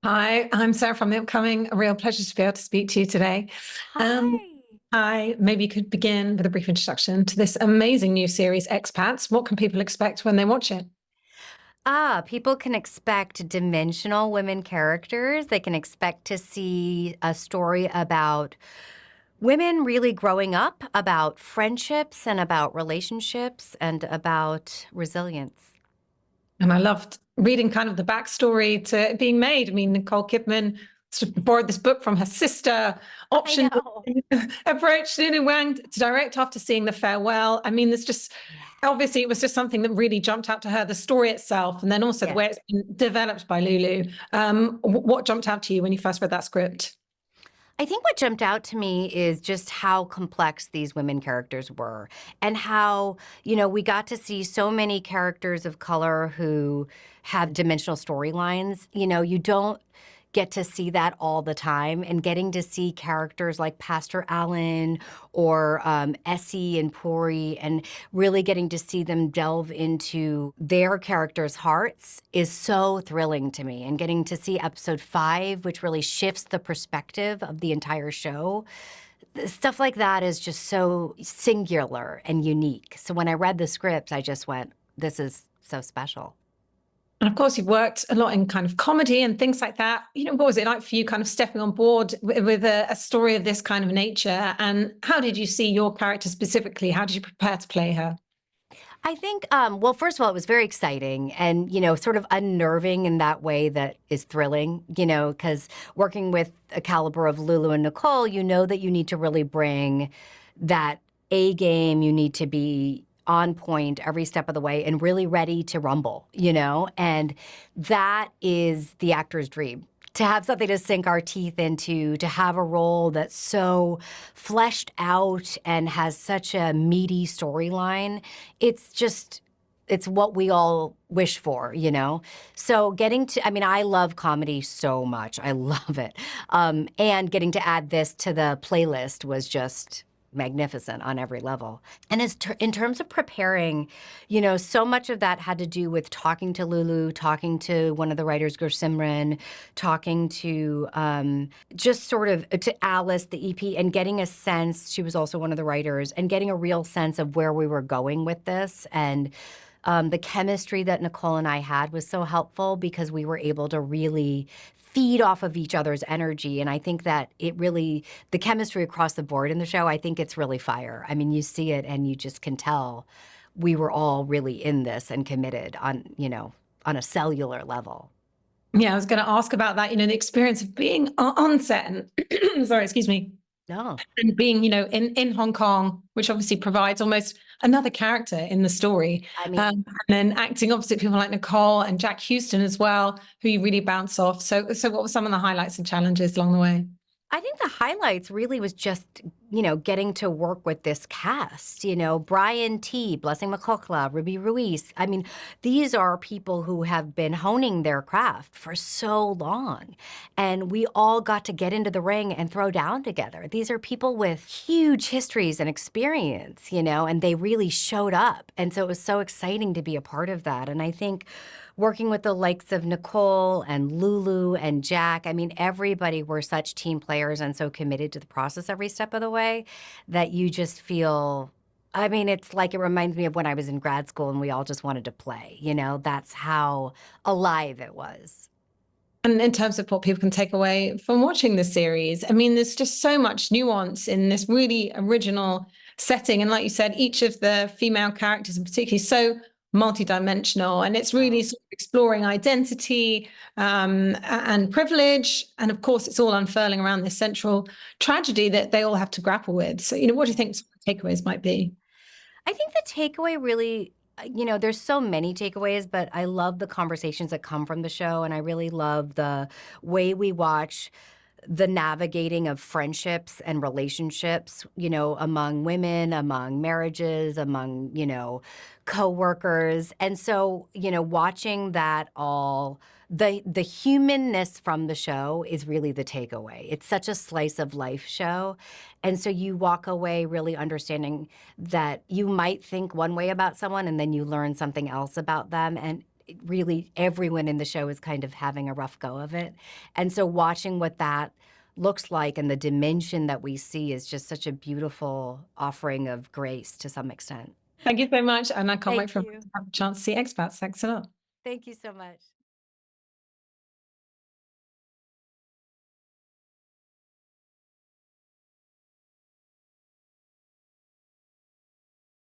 Hi, I'm Sarah from The Upcoming. A real pleasure to be able to speak to you today. Um, Hi. maybe you could begin with a brief introduction to this amazing new series, Expats. What can people expect when they watch it? People can expect dimensional women characters. They can expect to see a story about women really growing up, about friendships and about relationships and about resilience. And I loved reading kind of the backstory to it being made. I mean, Nicole Kidman sort of borrowed this book from her sister, I optioned know. approached Lulu Wang to direct after seeing The Farewell. I mean, there's just Yeah. obviously it was just something that really jumped out to her, the story itself, and then also the Yes. way it's been developed by Lulu. What jumped out to you when you first read that script? I think what jumped out to me is just how complex these women characters were and how, we got to see so many characters of color who have dimensional storylines. You don't get to see that all the time, and getting to see characters like Pastor Allen or Essie and Puri, and really getting to see them delve into their characters' hearts is so thrilling to me. And getting to see episode 5, which really shifts the perspective of the entire show, stuff like that is just so singular and unique. So when I read the scripts, I just went, this is so special. And of course, you've worked a lot in kind of comedy and things like that. What was it like for you kind of stepping on board with a story of this kind of nature? And how did you see your character specifically? How did you prepare to play her? I think, well, first of all, it was very exciting and, sort of unnerving in that way that is thrilling, because working with a caliber of Lulu and Nicole, you know that you need to really bring that A game. You need to be on point every step of the way and really ready to rumble, and that is the actor's dream. To have something to sink our teeth into, to have a role that's so fleshed out and has such a meaty storyline, it's just it's what we all wish for. So I love comedy so much. I love it. And getting to add this to the playlist was just magnificent on every level. And in terms of preparing, so much of that had to do with talking to Lulu, talking to one of the writers, Gersimran, talking to just sort of to Alice, the EP, and getting a sense, she was also one of the writers, and getting a real sense of where we were going with this. And the chemistry that Nicole and I had was so helpful because we were able to really feed off of each other's energy. And I think that the chemistry across the board in the show, I think it's really fire. I mean, you see it and you just can tell we were all really in this and committed on a cellular level. Yeah, I was going to ask about that, the experience of being on set and sorry, excuse me, No. and being, in Hong Kong, which obviously provides almost another character in the story. I mean, And then acting opposite people like Nicole and Jack Houston as well, who you really bounce off. So what were some of the highlights and challenges along the way? I think the highlights really was just, getting to work with this cast, Brian T, Blessing McCullough, Ruby Ruiz. I mean, these are people who have been honing their craft for so long. And we all got to get into the ring and throw down together. These are people with huge histories and experience, and they really showed up. And so it was so exciting to be a part of that. And I think working with the likes of Nicole and Lulu and Jack, I mean, everybody were such team players and so committed to the process every step of the way that you just feel, I mean, it's like it reminds me of when I was in grad school and we all just wanted to play, That's how alive it was. And in terms of what people can take away from watching this series, I mean, there's just so much nuance in this really original setting. And like you said, each of the female characters in particular is so multidimensional, and it's really Oh. sort of exploring identity and privilege. And of course, it's all unfurling around this central tragedy that they all have to grapple with. So, what do you think some of the takeaways might be? I think the takeaway really, there's so many takeaways, but I love the conversations that come from the show. And I really love the way we watch the navigating of friendships and relationships, among women, among marriages, among, coworkers. And so, watching that all, the humanness from the show is really the takeaway. It's such a slice of life show. And so you walk away really understanding that you might think one way about someone and then you learn something else about them. And really everyone in the show is kind of having a rough go of it. And so watching what that looks like and the dimension that we see is just such a beautiful offering of grace to some extent. Thank you so much. And I can't wait Thank for you. to have a chance to see Expats. Thanks a lot. Thank you so much.